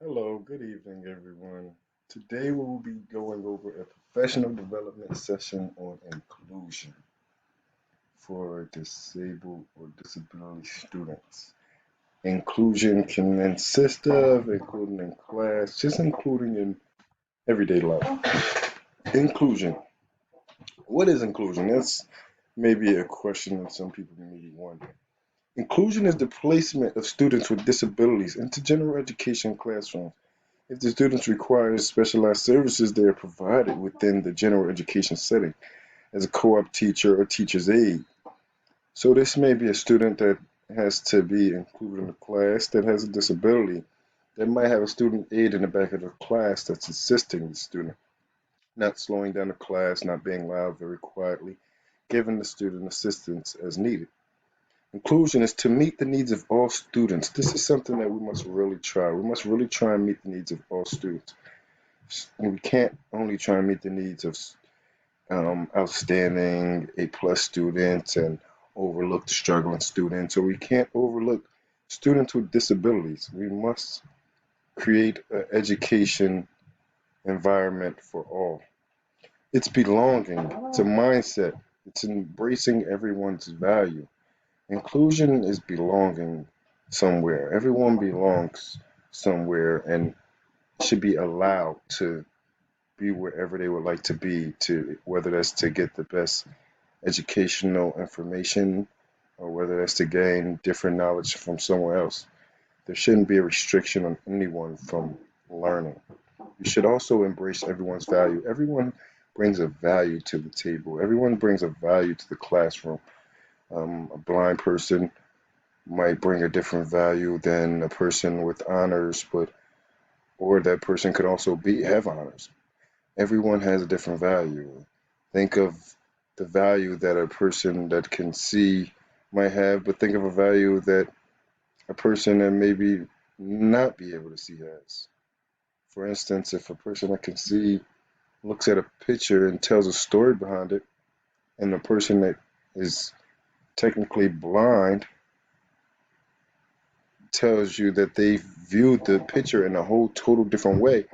Hello, good evening, everyone. Today we will be going over a professional development session on inclusion for disabled or disability students. Inclusion can consist of including in class, just including in everyday life. Inclusion. What is inclusion? That's maybe a question that some people may be wondering. Inclusion is the placement of students with disabilities into general education classrooms. If the students require specialized services, they are provided within the general education setting as a co-op teacher or teacher's aide. So this may be a student that has to be included in the class that has a disability. They might have a student aide in the back of the class that's assisting the student, not slowing down the class, not being loud, very quietly, giving the student assistance as needed. Inclusion is to meet the needs of all students. This is something that we must really try. We must really try and meet the needs of all students. We can't only try and meet the needs of outstanding A+ students and overlook the struggling students, or we can't overlook students with disabilities. We must create an education environment for all. It's belonging, it's a mindset, it's embracing everyone's value. Inclusion is belonging somewhere. Everyone belongs somewhere and should be allowed to be wherever they would like to be, to whether that's to get the best educational information or whether that's to gain different knowledge from somewhere else. There shouldn't be a restriction on anyone from learning. You should also embrace everyone's value. Everyone brings a value to the table. Everyone brings a value to the classroom. A blind person might bring a different value than a person with honors, but or that person could also be have honors. Everyone has a different value. Think of the value that a person that can see might have, but think of a value that a person that maybe not be able to see has. For instance, if a person that can see looks at a picture and tells a story behind it, and the person that is technically blind tells you that they viewed the picture in a whole total different way,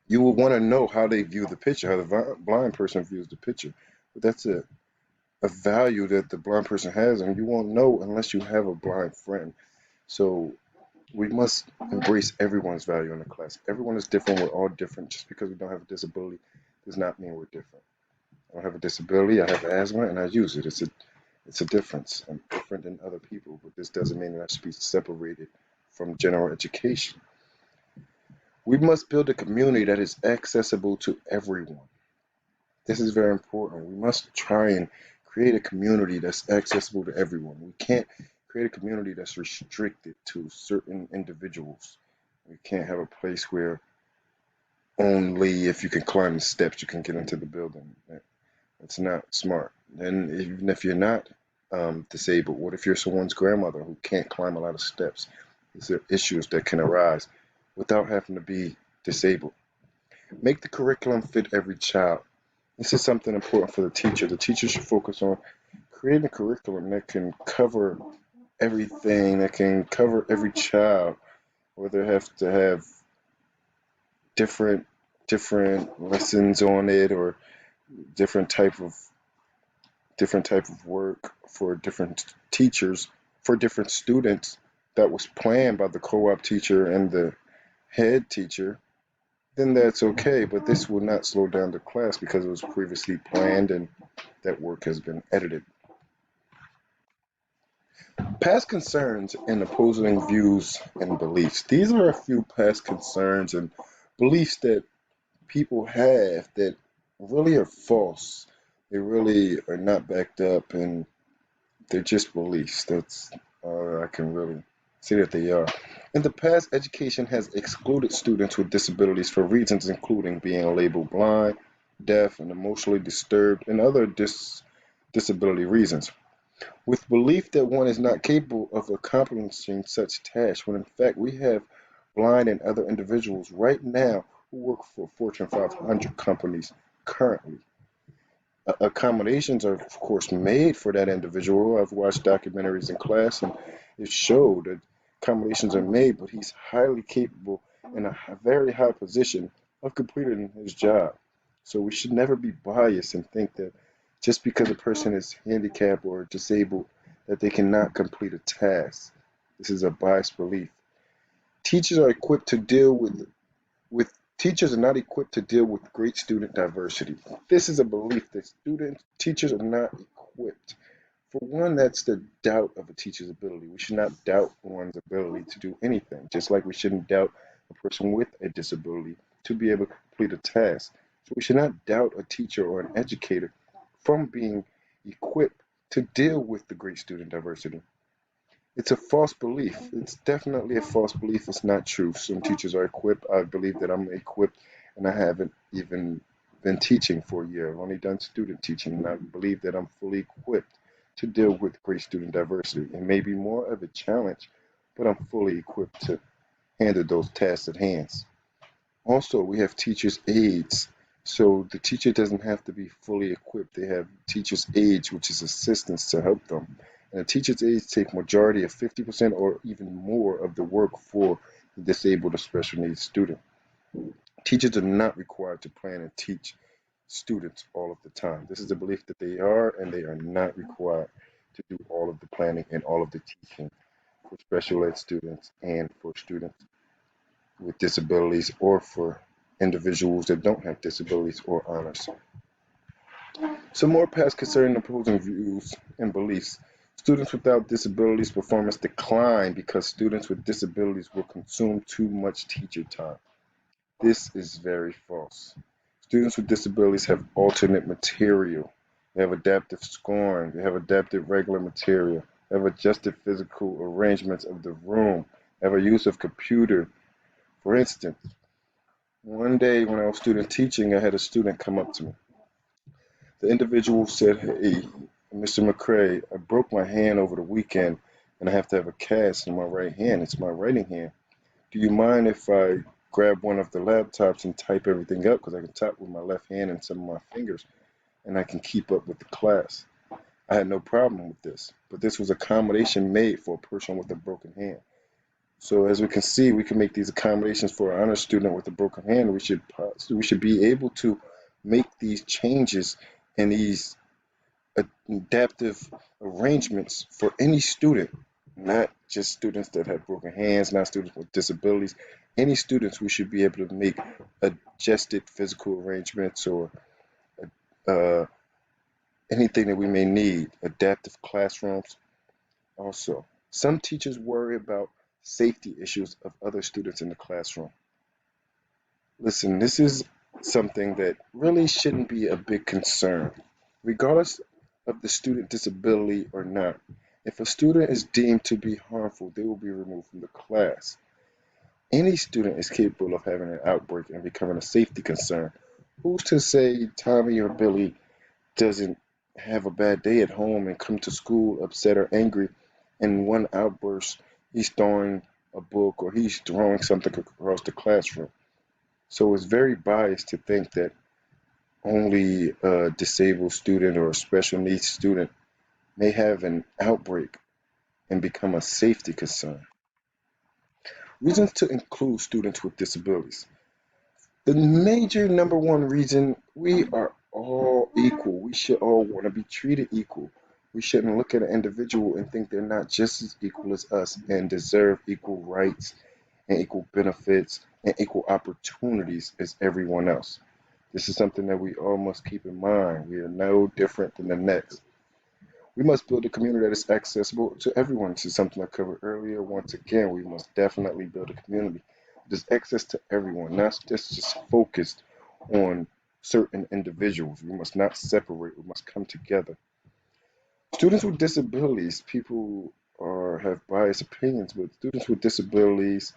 you will want to know how they view the picture, how the blind person views the picture. But that's a value that the blind person has, and you won't know unless you have a blind friend. So we must embrace everyone's value in the class. Everyone is different. We're all different. Just because we don't have a disability does not mean we're different. I don't have a disability. I have asthma, and I use it. It's a difference. I'm different than other people, but this doesn't mean that I should be separated from general education. We must build a community that is accessible to everyone. This is very important. We must try and create a community that's accessible to everyone. We can't create a community that's restricted to certain individuals. We can't have a place where only if you can climb the steps you can get into the building. That's not smart. And even if you're not disabled, what if you're someone's grandmother who can't climb a lot of steps? These are issues that can arise without having to be disabled. Make the curriculum fit every child. This is something important for the teacher. The teacher should focus on creating a curriculum that can cover everything, that can cover every child, whether they have to have different lessons on it or different type of work for different teachers for different students that was planned by the co-op teacher and the head teacher, then that's okay. But this will not slow down the class because it was previously planned and that work has been edited. Past concerns and opposing views and beliefs. These are a few past concerns and beliefs that people have that really are false. They really are not backed up and they're just beliefs. That's all I can really say that they are. In the past, education has excluded students with disabilities for reasons including being labeled blind, deaf, and emotionally disturbed, and other disability reasons, with belief that one is not capable of accomplishing such tasks, when in fact we have blind and other individuals right now who work for Fortune 500 companies currently. Accommodations are, of course, made for that individual. I've watched documentaries in class, and it showed that accommodations are made, but he's highly capable in a very high position of completing his job. So we should never be biased and think that just because a person is handicapped or disabled that they cannot complete a task. This is a biased belief. Teachers are equipped to deal with teachers are not equipped to deal with great student diversity. This is a belief that teachers are not equipped. For one, that's the doubt of a teacher's ability. We should not doubt one's ability to do anything, just like we shouldn't doubt a person with a disability to be able to complete a task. So we should not doubt a teacher or an educator from being equipped to deal with the great student diversity. It's a false belief. It's definitely a false belief. It's not true. Some teachers are equipped. I believe that I'm equipped, and I haven't even been teaching for a year. I've only done student teaching, and I believe that I'm fully equipped to deal with great student diversity. It may be more of a challenge, but I'm fully equipped to handle those tasks at hand. Also, we have teachers' aides. So the teacher doesn't have to be fully equipped. They have teachers' aides, which is assistants to help them. And the teachers' aides take majority of 50% or even more of the work for the disabled or special needs student. Teachers are not required to plan and teach students all of the time. This is the belief that they are, and they are not required to do all of the planning and all of the teaching for special ed students and for students with disabilities or for individuals that don't have disabilities or honors. Some more past concerning opposing views and beliefs. Students without disabilities performance decline because students with disabilities will consume too much teacher time. This is very false. Students with disabilities have alternate material. They have adaptive scoring. They have adapted regular material. They have adjusted physical arrangements of the room. They have a use of computer. For instance, one day when I was student teaching, I had a student come up to me. The individual said, "Hey, Mr. McCray, I broke my hand over the weekend and I have to have a cast in my right hand. It's my writing hand. Do you mind if I grab one of the laptops and type everything up? Because I can type with my left hand and some of my fingers and I can keep up with the class." I had no problem with this, but this was accommodation made for a person with a broken hand. So as we can see, we can make these accommodations for an honor student with a broken hand. We should be able to make these changes and these adaptive arrangements for any student, not just students that have broken hands, not students with disabilities. Any students, we should be able to make adjusted physical arrangements or uh, anything that we may need, adaptive classrooms. Also, some teachers worry about safety issues of other students in the classroom. Listen, this is something that really shouldn't be a big concern, regardless of the student disability or not. If a student is deemed to be harmful, they will be removed from the class. Any student is capable of having an outbreak and becoming a safety concern. Who's to say Tommy or Billy doesn't have a bad day at home and come to school upset or angry, and one outburst, he's throwing a book or he's throwing something across the classroom? So it's very biased to think that only a disabled student or a special needs student may have an outbreak and become a safety concern. Reasons to include students with disabilities. The major number one reason, we are all equal. We should all want to be treated equal. We shouldn't look at an individual and think they're not just as equal as us and deserve equal rights and equal benefits and equal opportunities as everyone else. This is something that we all must keep in mind. We are no different than the next. We must build a community that is accessible to everyone. This is something I covered earlier. Once again, we must definitely build a community that is access to everyone, not just focused on certain individuals. We must not separate. We must come together. Students with disabilities, people have biased opinions, but students with disabilities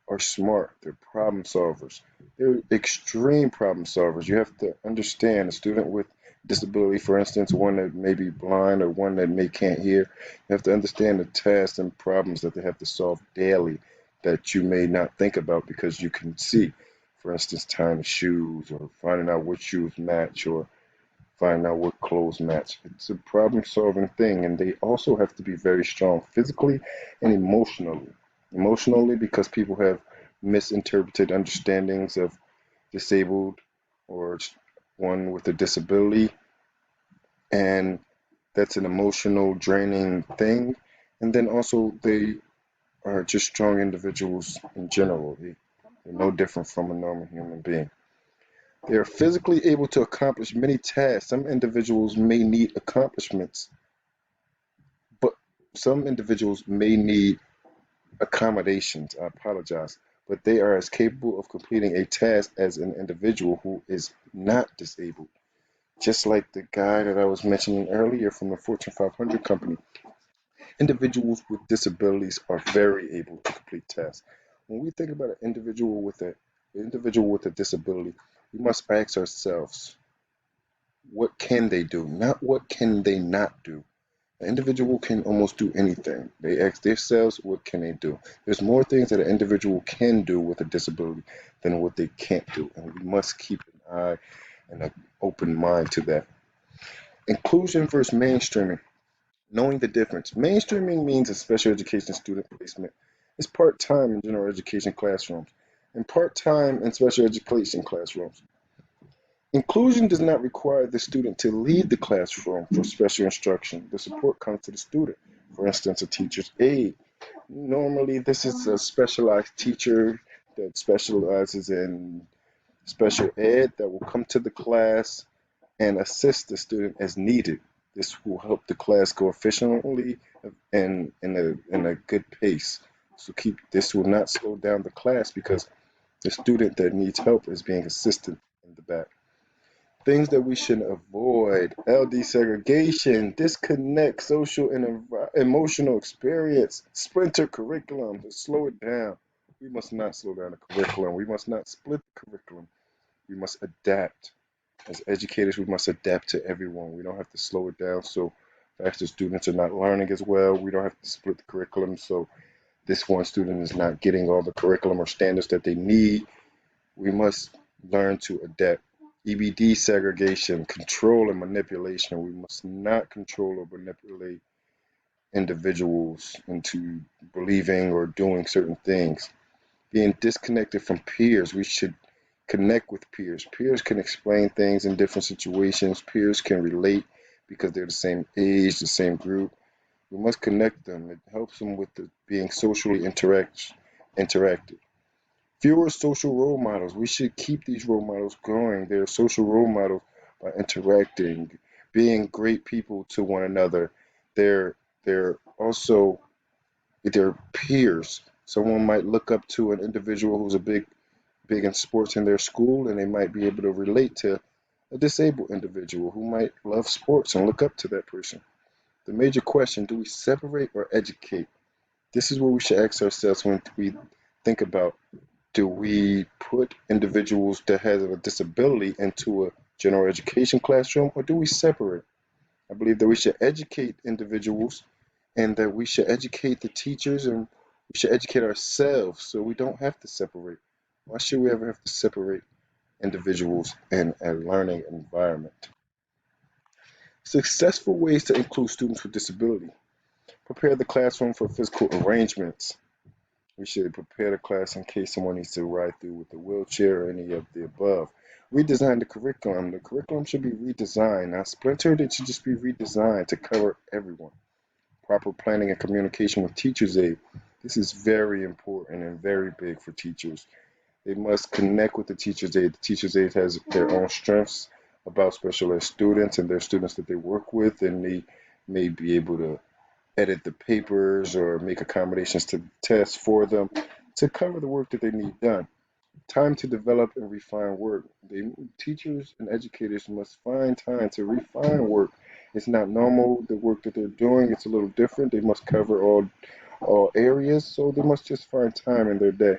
are smart. They're problem solvers. They're extreme problem solvers. You have to understand a student with disability, for instance, one that may be blind or one that may can't hear. You have to understand the tasks and problems that they have to solve daily that you may not think about because you can see. For instance, tying shoes or finding out what shoes match or finding out what clothes match. It's a problem solving thing, and they also have to be very strong physically and emotionally. Emotionally, because people have misinterpreted understandings of disabled or one with a disability, and that's an emotional draining thing. And then also they are just strong individuals in general. They're no different from a normal human being. They are physically able to accomplish many tasks. Some individuals may need accomplishments, but some individuals may need accommodations. I apologize. But they are as capable of completing a task as an individual who is not disabled. Just like the guy that I was mentioning earlier from the Fortune 500 company. Individuals with disabilities are very able to complete tasks. When we think about an individual with a disability, we must ask ourselves, what can they do? Not what can they not do. An individual can almost do anything. They ask themselves, what can they do? There's more things that an individual can do with a disability than what they can't do, and we must keep an eye and an open mind to that. Inclusion versus mainstreaming. Knowing the difference. Mainstreaming means a special education student placement is part-time in general education classrooms and part-time in special education classrooms. Inclusion does not require the student to leave the classroom for special instruction. The support comes to the student. For instance, a teacher's aide. Normally, this is a specialized teacher that specializes in special ed that will come to the class and assist the student as needed. This will help the class go efficiently and in a good pace. So keep this will not slow down the class because the student that needs help is being assisted in the back. Things that we should avoid: LD segregation, disconnect social and emotional experience, splinter curriculum. To slow it down. We must not slow down the curriculum. We must not split the curriculum. We must adapt. As educators, we must adapt to everyone. We don't have to slow it down so faster students are not learning as well. We don't have to split the curriculum so this one student is not getting all the curriculum or standards that they need. We must learn to adapt. EBD segregation, control and manipulation. We must not control or manipulate individuals into believing or doing certain things. Being disconnected from peers, we should connect with peers. Peers can explain things in different situations. Peers can relate because they're the same age, the same group. We must connect them. It helps them with being socially interactive. Fewer social role models. We should keep these role models going. They're social role models by interacting, being great people to one another. They're also their peers. Someone might look up to an individual who's a big in sports in their school, and they might be able to relate to a disabled individual who might love sports and look up to that person. The major question: do we separate or educate? This is what we should ask ourselves when we think about: do we put individuals that have a disability into a general education classroom, or do we separate? I believe that we should educate individuals and that we should educate the teachers and we should educate ourselves so we don't have to separate. Why should we ever have to separate individuals in a learning environment? Successful ways to include students with disability. Prepare the classroom for physical arrangements. We should prepare the class in case someone needs to ride through with a wheelchair or any of the above. Redesign the curriculum. The curriculum should be redesigned, not splintered. It should just be redesigned to cover everyone. Proper planning and communication with teachers aid. This is very important and very big for teachers. They must connect with the teachers aid. The teachers aid has their own strengths about special ed students and their students that they work with, and they may be able to edit the papers or make accommodations to the tests for them to cover the work that they need done. Time to develop and refine work. Teachers and educators must find time to refine work. It's not normal, the work that they're doing. It's a little different. They must cover all areas, so they must just find time in their day.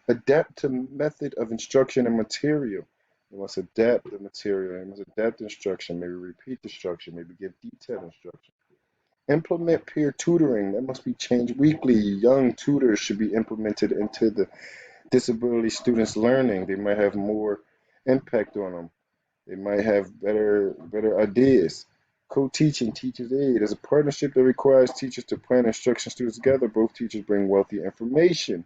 Adapt to method of instruction and material. They must adapt the material. They must adapt the instruction. Maybe repeat the instruction. Maybe give detailed instruction. Implement peer tutoring. That must be changed weekly. Young tutors should be implemented into the disability students' learning. They might have more impact on them. They might have better ideas. Co-teaching, teacher's aid is a partnership that requires teachers to plan instruction students together. Both teachers bring wealthy information